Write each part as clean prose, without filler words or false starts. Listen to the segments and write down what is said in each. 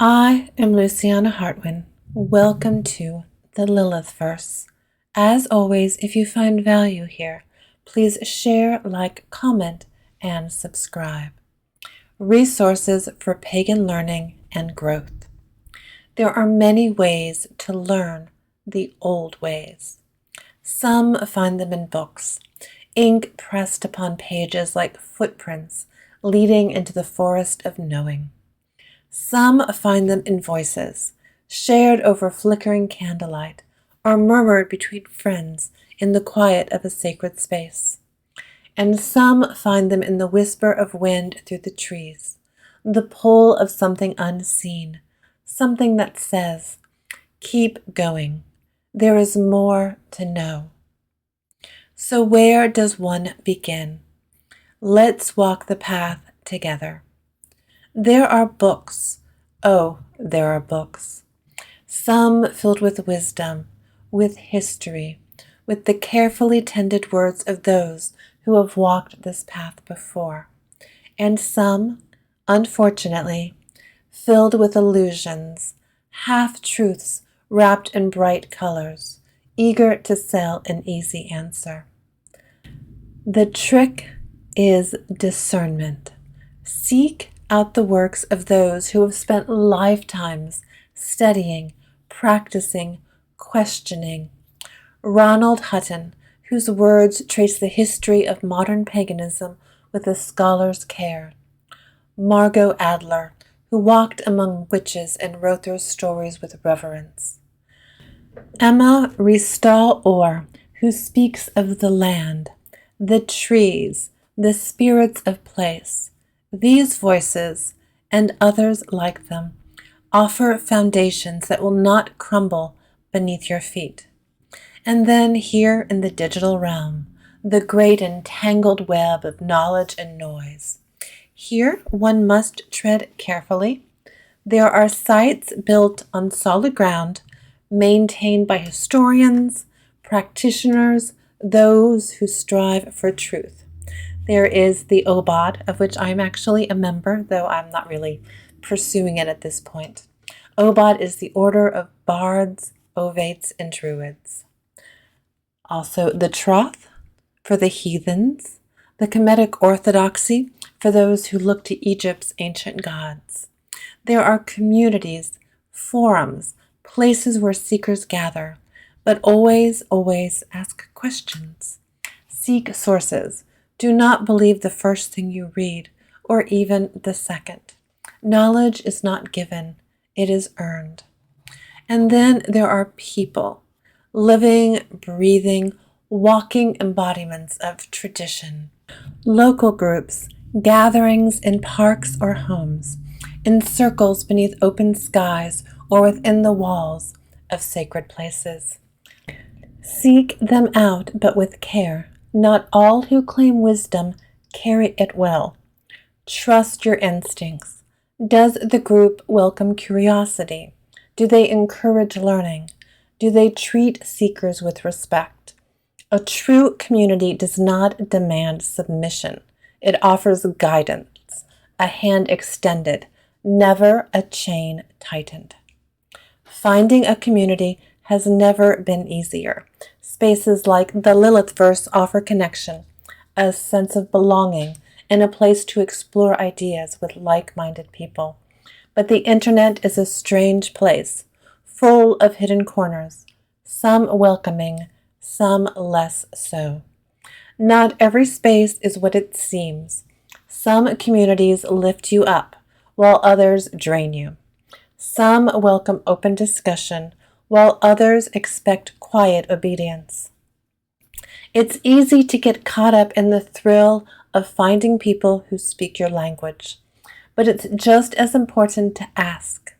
I am Luciana Hartwin. Welcome to the Lilith Verse. As always, if you find value here, please share, like, comment, and subscribe. Resources for pagan learning and growth. There are many ways to learn the old ways. Some find them in books, ink pressed upon pages like footprints leading into the forest of knowing. Some find them in voices, shared over flickering candlelight, or murmured between friends in the quiet of a sacred space. And some find them in the whisper of wind through the trees, the pull of something unseen, something that says, "Keep going. There is more to know." So where does one begin? Let's walk the path together. There are books. Oh, there are books. Some filled with wisdom, with history, with the carefully tended words of those who have walked this path before. And some, unfortunately, filled with illusions, half-truths wrapped in bright colors, eager to sell an easy answer. The trick is discernment. Seek out the works of those who have spent lifetimes studying, practicing, questioning. Ronald Hutton, whose words trace the history of modern paganism with a scholar's care. Margot Adler, who walked among witches and wrote their stories with reverence. Emma Ristall Orr, who speaks of the land, the trees, the spirits of place. These voices, and others like them, offer foundations that will not crumble beneath your feet. And then here in the digital realm, the great entangled web of knowledge and noise. Here one must tread carefully. There are sites built on solid ground, maintained by historians, practitioners, those who strive for truth. There is the Obod, of which I'm actually a member, though I'm not really pursuing it at this point. Obod is the order of bards, ovates, and druids. Also the trove for the heathens, the Kemetic orthodoxy for those who look to Egypt's ancient gods. There are communities, forums, places where seekers gather, but always ask questions. Seek sources. Do not believe the first thing you read, or even the second. Knowledge is not given, it is earned. And then there are people, living, breathing, walking embodiments of tradition. Local groups, gatherings in parks or homes, in circles beneath open skies or within the walls of sacred places. Seek them out, but with care. Not all who claim wisdom carry it well. Trust your instincts. Does the group welcome curiosity? Do they encourage learning? Do they treat seekers with respect? A true community does not demand submission. It offers guidance, a hand extended, never a chain tightened. Finding a community has never been easier. Spaces like the Lilith Verse offer connection, a sense of belonging, and a place to explore ideas with like-minded people. But the internet is a strange place, full of hidden corners, some welcoming, some less so. Not every space is what it seems. Some communities lift you up, while others drain you. Some welcome open discussion, while others expect quiet obedience. It's easy to get caught up in the thrill of finding people who speak your language, but it's just as important to ask,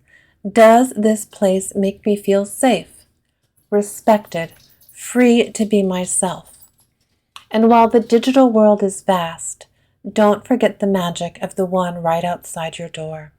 does this place make me feel safe, respected, free to be myself? And while the digital world is vast, don't forget the magic of the one right outside your door.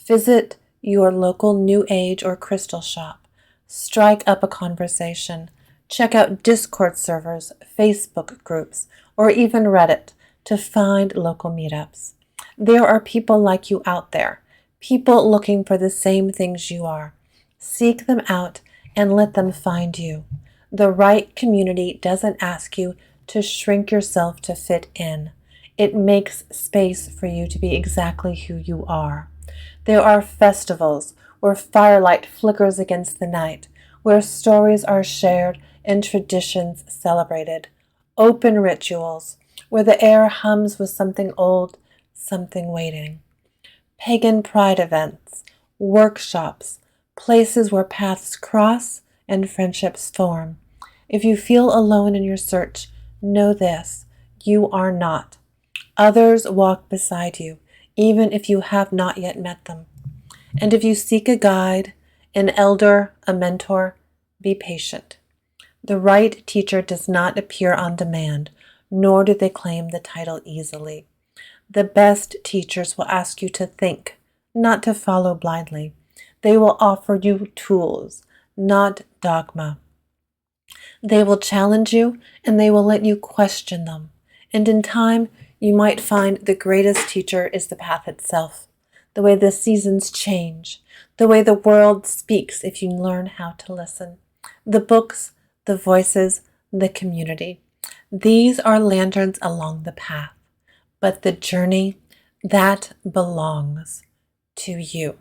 Visit your local New Age or crystal shop. Strike up a conversation. Check out Discord servers, Facebook groups, or even Reddit to find local meetups. There are people like you out there, people looking for the same things you are. Seek them out and let them find you. The right community doesn't ask you to shrink yourself to fit in. It makes space for you to be exactly who you are. There are festivals where firelight flickers against the night, where stories are shared and traditions celebrated. Open rituals where the air hums with something old, something waiting. Pagan pride events, workshops, places where paths cross and friendships form. If you feel alone in your search, know this: you are not. Others walk beside you, even if you have not yet met them. And if you seek a guide, an elder, a mentor, be patient. The right teacher does not appear on demand, nor do they claim the title easily. The best teachers will ask you to think, not to follow blindly. They will offer you tools, not dogma. They will challenge you and they will let you question them. And in time, you might find the greatest teacher is the path itself, the way the seasons change, the way the world speaks if you learn how to listen. The books, the voices, the community. These are lanterns along the path, but the journey, that belongs to you.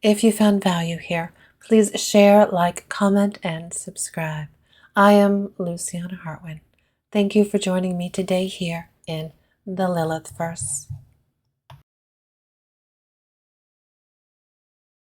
If you found value here, please share, like, comment, and subscribe. I am Luciana Hartwin. Thank you for joining me today here in the Lilith Verse.